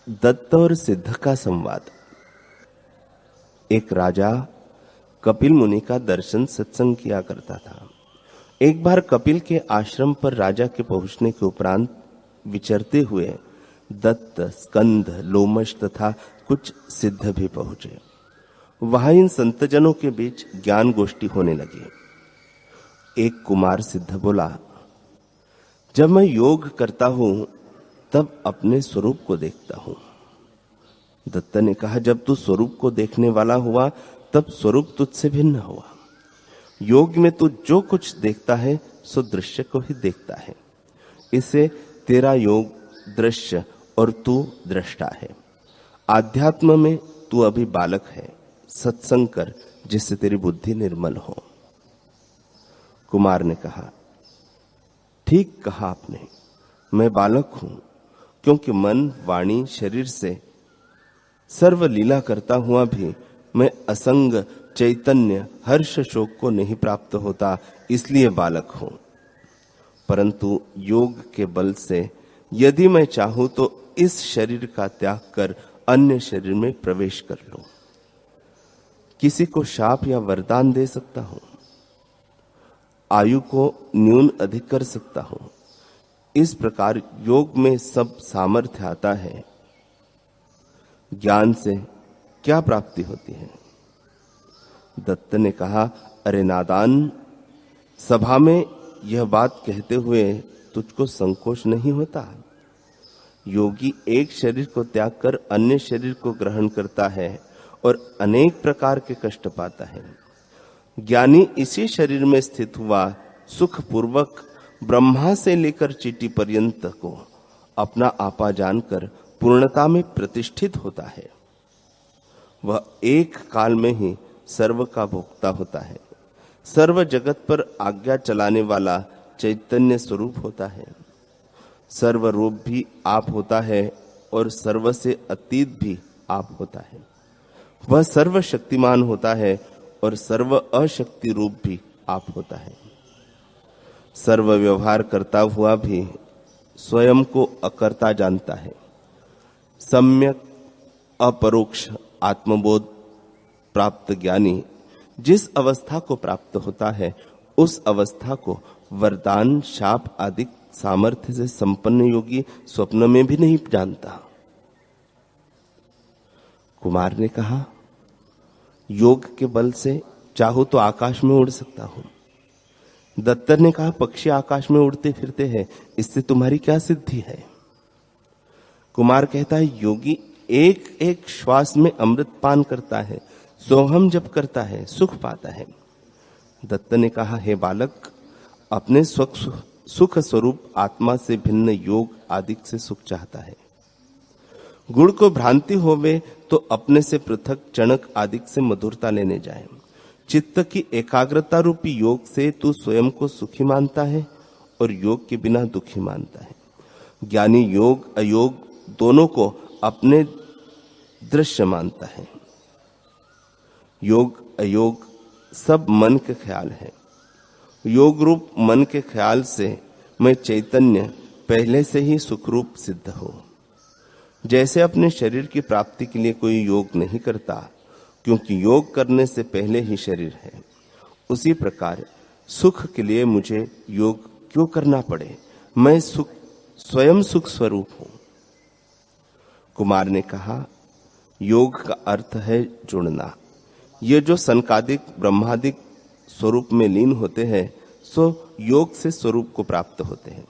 दत्त और सिद्ध का संवाद। एक राजा कपिल मुनि का दर्शन सत्संग किया करता था। एक बार कपिल के आश्रम पर राजा के पहुंचने के उपरांत विचरते हुए दत्त, स्कंद, लोमश तथा कुछ सिद्ध भी पहुंचे। वहां इन संतजनों के बीच ज्ञान गोष्ठी होने लगी। एक कुमार सिद्ध बोला, जब मैं योग करता हूं तब अपने स्वरूप को देखता हूं। दत्त ने कहा, जब तू स्वरूप को देखने वाला हुआ तब स्वरूप तुझसे भिन्न हुआ। योग में तू जो कुछ देखता है सो दृश्य को ही देखता है। इसे तेरा योग दृश्य और तू दृष्टा है। आध्यात्म में तू अभी बालक है। सत्संग कर जिससे तेरी बुद्धि निर्मल हो। कुमार ने कहा, ठीक कहा आपने, मैं बालक हूं, क्योंकि मन, वाणी, शरीर से सर्व लीला करता हुआ भी मैं असंग चैतन्य हर्ष शोक को नहीं प्राप्त होता, इसलिए बालक हूं। परंतु योग के बल से यदि मैं चाहूं तो इस शरीर का त्याग कर अन्य शरीर में प्रवेश कर लूं। किसी को शाप या वरदान दे सकता हूं, आयु को न्यून अधिक कर सकता हूं। इस प्रकार योग में सब सामर्थ्य आता है। ज्ञान से क्या प्राप्ति होती है? दत्त ने कहा, अरे नादान, सभा में यह बात कहते हुए तुझको संकोच नहीं होता? योगी एक शरीर को त्याग कर अन्य शरीर को ग्रहण करता है और अनेक प्रकार के कष्ट पाता है। ज्ञानी इसी शरीर में स्थित हुआ सुख पूर्वक ब्रह्मा से लेकर चींटी पर्यंत को अपना आपा जानकर पूर्णता में प्रतिष्ठित होता है। वह एक काल में ही सर्व का भोक्ता होता है। सर्व जगत पर आज्ञा चलाने वाला चैतन्य स्वरूप होता है। सर्व रूप भी आप होता है और सर्व से अतीत भी आप होता है। वह सर्व शक्तिमान होता है और सर्व अशक्ति रूप भी आप होता है। सर्व व्यवहार करता हुआ भी स्वयं को अकर्ता जानता है। सम्यक अपरोक्ष आत्मबोध प्राप्त ज्ञानी जिस अवस्था को प्राप्त होता है उस अवस्था को वरदान, शाप आदि सामर्थ्य से संपन्न योगी स्वप्न में भी नहीं जानता। कुमार ने कहा, योग के बल से चाहो तो आकाश में उड़ सकता हूं। दत्त ने कहा, पक्षी आकाश में उड़ते फिरते हैं, इससे तुम्हारी क्या सिद्धि है? कुमार कहता है, योगी एक एक श्वास में अमृत पान करता है, सोहम जप करता है, सुख पाता है। दत्त ने कहा, हे बालक, अपने सुख स्वरूप आत्मा से भिन्न योग आदि से सुख चाहता है। गुण को भ्रांति होवे तो अपने से पृथक चणक आदि से मधुरता लेने जाए। चित्त की एकाग्रता रूपी योग से तू स्वयं को सुखी मानता है और योग के बिना दुखी मानता है। ज्ञानी योग अयोग दोनों को अपने दृश्य मानता है। योग अयोग सब मन के ख्याल है। योग रूप मन के ख्याल से मैं चैतन्य पहले से ही सुखरूप सिद्ध हूं। जैसे अपने शरीर की प्राप्ति के लिए कोई योग नहीं करता, क्योंकि योग करने से पहले ही शरीर है, उसी प्रकार सुख के लिए मुझे योग क्यों करना पड़े? मैं स्वयं सुख स्वरूप हूं। कुमार ने कहा, योग का अर्थ है जुड़ना। ये जो सनकादिक ब्रह्मादिक स्वरूप में लीन होते हैं सो योग से स्वरूप को प्राप्त होते हैं।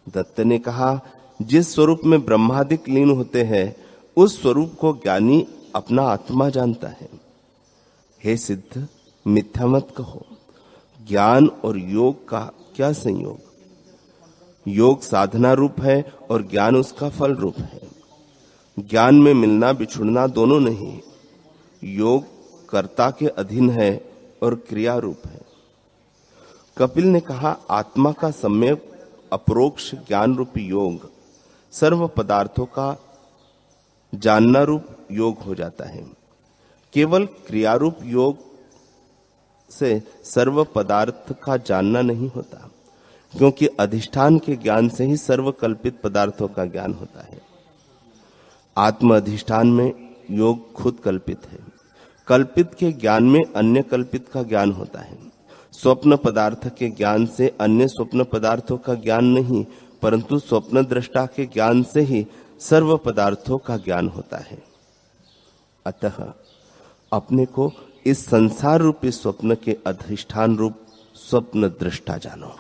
दत्त ने कहा, जिस स्वरूप में ब्रह्मादिक लीन होते हैं उस स्वरूप को ज्ञानी अपना आत्मा जानता है। हे सिद्ध, मिथ्या मत कहो। ज्ञान और योग का क्या संयोग? योग साधना रूप है और ज्ञान उसका फल रूप है। ज्ञान में मिलना बिछुड़ना दोनों नहीं। योग कर्ता के अधीन है और क्रिया रूप है। कपिल ने कहा, आत्मा का सम्यक अपरोक्ष ज्ञान रूपी योग सर्व पदार्थों का जानना रूप योग हो जाता है। केवल क्रियारूप योग से सर्व पदार्थ का जानना नहीं होता, क्योंकि अधिष्ठान के ज्ञान से ही सर्व कल्पित पदार्थों का ज्ञान होता है। आत्म अधिष्ठान में योग खुद कल्पित है। कल्पित के ज्ञान में अन्य कल्पित का ज्ञान होता है। स्वप्न पदार्थ के ज्ञान से अन्य स्वप्न पदार्थों का ज्ञान नहीं, परंतु स्वप्न दृष्टा के ज्ञान से ही सर्व पदार्थों का ज्ञान होता है। अतः अपने को इस संसार रूपी स्वप्न के अधिष्ठान रूप स्वप्न दृष्टा जानो।